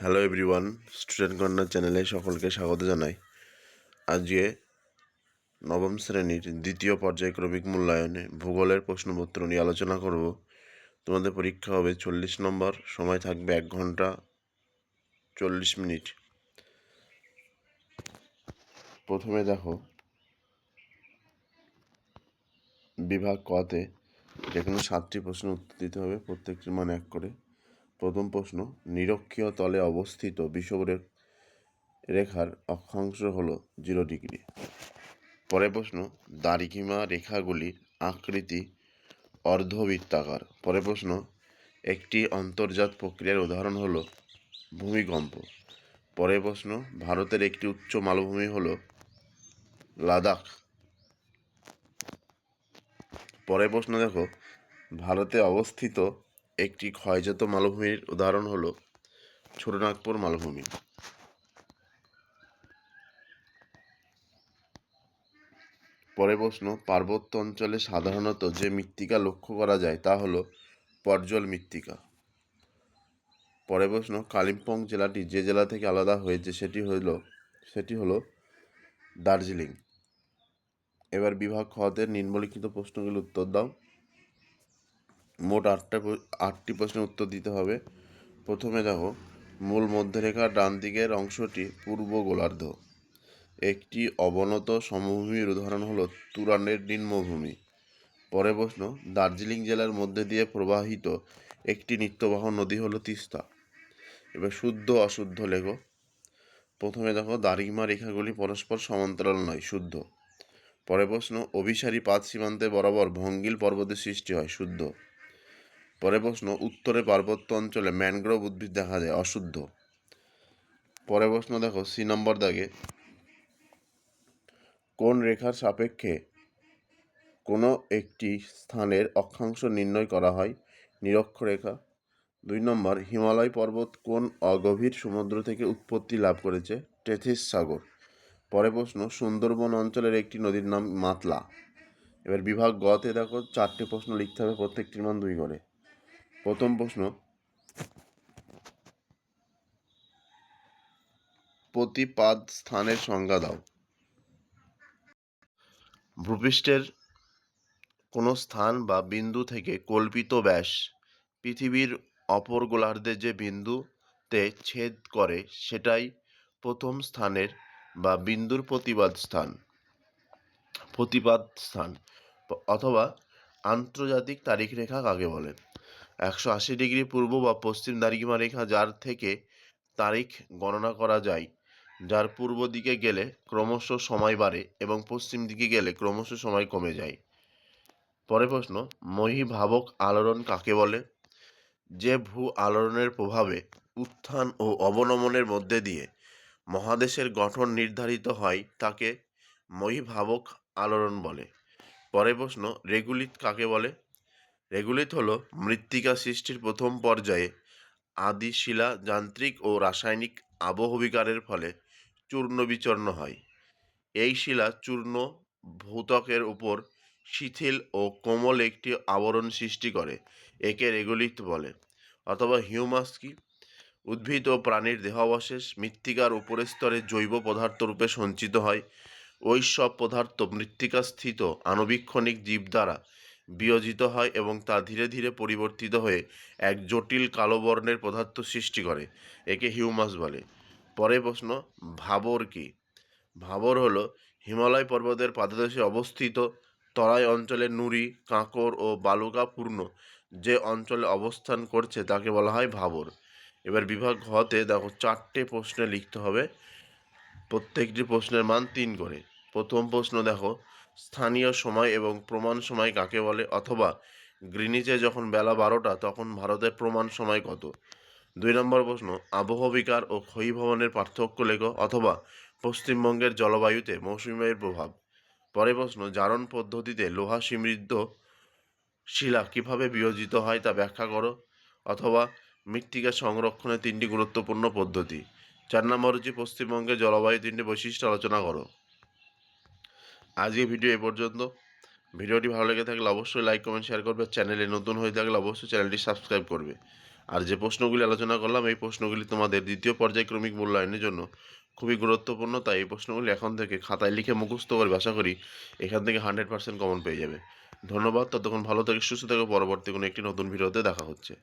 Hello everyone, student corner চ্যানেলে সকলকে স্বাগত জানাই। আজকে নবম শ্রেণীর দ্বিতীয় পর্যায়ক্রমিক মূল্যায়নে ভূগোলের প্রশ্নপত্র নিয়ে আলোচনা করব। তোমাদের পরীক্ষা হবে 40 নম্বর, সময় থাকবে 1 ঘন্টা 40 মিনিট। প্রথমে দেখো, বিভাগ কতে যে কোনো 7টি প্রশ্নের উত্তর দিতে হবে, প্রত্যেকটির মান 1 করে। প্রথম প্রশ্ন, নিরক্ষীয় তলে অবস্থিত বিষুবরেখ রেখার অক্ষাংশ হলো 0 ডিগ্রি। পরের প্রশ্ন, দ্রাঘিমা রেখাগুলির আকৃতি অর্ধবৃত্তাকার। পরের প্রশ্ন, একটি অন্তর্জাত প্রক্রিয়ার উদাহরণ হলো ভূমিকম্প। পরের প্রশ্ন, ভারতের একটি উচ্চ মালভূমি হলো লাদাখ। পরের প্রশ্ন দেখো, ভারতে অবস্থিত একটি ক্ষয়জাত মালভূমির উদাহরণ হলো ছোটনাগপুর মালভূমি। পরের প্রশ্ন, পার্বত্য অঞ্চলে সাধারণত যে মৃত্তিকা লক্ষ্য করা যায় তা হলো পর্জল মৃত্তিকা। পরের প্রশ্ন, কালিম্পং জেলাটি যে জেলা থেকে আলাদা হয়েছে সেটি হলো দার্জিলিং। এবার বিভাগ খতে নিম্নলিখিত প্রশ্নগুলির উত্তর দাও। মোট 8টি প্রশ্নের উত্তর দিতে হবে। প্রথমে দেখো, মূল মধ্যরেখার ডান দিকের অংশটি পূর্ব গোলার্ধ। একটি অবনত সমভূমির উদাহরণ হলো তুরানের নিম্নভূমি। পরের প্রশ্ন, দার্জিলিং জেলার মধ্যে দিয়ে প্রবাহিত একটি নিত্যবাহ নদী হলো তিস্তা। এবার শুদ্ধ অশুদ্ধ লেখো। প্রথমে দেখো, দ্রাঘিমা রেখাগুলি পরস্পর সমান্তরাল নয়, শুদ্ধ। পরের প্রশ্ন, অভিসারী পাত সীমান্তে বরাবর ভঙ্গিল পর্বতের সৃষ্টি হয়, শুদ্ধ। পরের প্রশ্ন, উত্তরে পার্বত্য অঞ্চলে ম্যানগ্রোভ উদ্ভিদ দেখা যায়, অশুদ্ধ। পরের প্রশ্ন দেখো, সি নম্বর দাগে, কোন রেখার সাপেক্ষে কোনো একটি স্থানের অক্ষাংশ নির্ণয় করা হয়, নিরক্ষরেখা। 2 নম্বর, হিমালয় পর্বত কোন অগভীর সমুদ্র থেকে উৎপত্তি লাভ করেছে, টেথিস সাগর। পরের প্রশ্ন, সুন্দরবন অঞ্চলের একটি নদীর নাম মাতলা। এবার বিভাগ গতে দেখো, 4টে প্রশ্ন লিখতে হবে, প্রত্যেকটির মান 2 করে। প্রথম প্রশ্ন, প্রতিপাদ স্থানের সংজ্ঞা দাও। ভূপৃষ্ঠের কোনো স্থান বা বিন্দু থেকে কল্পিত ব্যাস পৃথিবীর অপর গোলার্ধে যে বিন্দুতে ছেদ করে সেটাই প্রথম স্থানের বা বিন্দুর প্রতিপাদ স্থান অথবা আন্তর্জাতিক তারিখ রেখা কাকে বলে। 180 ডিগ্রি পূর্ব বা পশ্চিম দ্রাঘিমা রেখা যার থেকে তারিখ গণনা করা যায়, যার পূর্ব দিকে গেলে ক্রমশ সময় বাড়ে এবং পশ্চিম দিকে গেলে ক্রমশ সময় কমে যায়। পরের প্রশ্ন, মহীভাবক আলোড়ন কাকে বলে। যে ভূ আলোড়নের প্রভাবে উত্থান ও অবনমনের মধ্যে দিয়ে মহাদেশের গঠন নির্ধারিত হয় তাকে মহীভাবক আলোড়ন বলে। পরের প্রশ্ন, রেগুলিত কাকে বলে। রেগুলিত হলো মৃত্তিকা সৃষ্টির প্রথম পর্যায়ে আদি শিলা যান্ত্রিক ও রাসায়নিক আবহবিকারের ফলে চূর্ণ বিচূর্ণ হয়। এই শিলা চূর্ণ ভূত্বকের উপর শিথিল ও কোমল একটি আবরণ সৃষ্টি করে, একে রেগুলিত বলে। অথবা হিউমাস কি, উদ্ভিদ ও প্রাণীর দেহাবশেষ মৃত্তিকার উপরের স্তরে জৈব পদার্থ রূপে সঞ্চিত হয়। ওই সব পদার্থ মৃত্তিকাস্থিত আণুবীক্ষণিক জীব দ্বারা বিয়োজিত হয় এবং তা ধীরে ধীরে পরিবর্তিত হয়ে এক জটিল কালো বর্ণের পদার্থ সৃষ্টি করে, একে হিউমাস বলে। পরের প্রশ্ন, ভাবর কি। ভাবর হলো হিমালয় পর্বতের পাদদেশে অবস্থিত তরাই অঞ্চলে নুড়ি, কাঁকর ও বালুকাপূর্ণ যে অঞ্চলে অবস্থান করছে তাকে বলা হয় ভাবর। এবার বিভাগ ঘতে দেখো, 4টে প্রশ্নে লিখতে হবে, প্রত্যেকটি প্রশ্নের মান 3 করে। প্রথম প্রশ্ন দেখো, স্থানীয় সময় এবং প্রমাণ সময় কাকে বলে, অথবা গ্রিনিচে যখন বেলা 12টা তখন ভারতের প্রমাণ সময় কত। 2 নম্বর প্রশ্ন, আবহবিকার ও ক্ষয়ীভবনের পার্থক্য লেখো, অথবা পশ্চিমবঙ্গের জলবায়ুতে মৌসুমী বায়ুর প্রভাব। পরের প্রশ্ন, জারণ পদ্ধতিতে লোহা সমৃদ্ধ শিলা কিভাবে বিয়োজিত হয় তা ব্যাখ্যা করো, অথবা মৃত্তিকা সংরক্ষণের 3টি গুরুত্বপূর্ণ পদ্ধতি। 4 নম্বর হচ্ছে পশ্চিমবঙ্গের জলবায়ু 3টি বৈশিষ্ট্য আলোচনা করো। আজকে ভিডিও এ পর্যন্ত। ভিডিওটি ভালো লেগে থাকলে অবশ্যই লাইক কমেন্ট শেয়ার করবে। চ্যানেলে নতুন হয়ে থাকলে অবশ্যই চ্যানেলটি সাবস্ক্রাইব করবে। আর যে প্রশ্নগুলি আলোচনা করলাম এই প্রশ্নগুলি তোমাদের দ্বিতীয় পর্যায়ক্রমিক মূল্যায়নের জন্য খুবই গুরুত্বপূর্ণ, তাই এই প্রশ্নগুলি এখন থেকে খাতায় লিখে মুখস্থ করে আশা করি এখান থেকে 100% কমন পেয়ে যাবে। ধন্যবাদ, ততক্ষণ ভালো থেকে সুস্থ থেকো, পরবর্তী কোনো একটি নতুন ভিডিওতে দেখা হচ্ছে।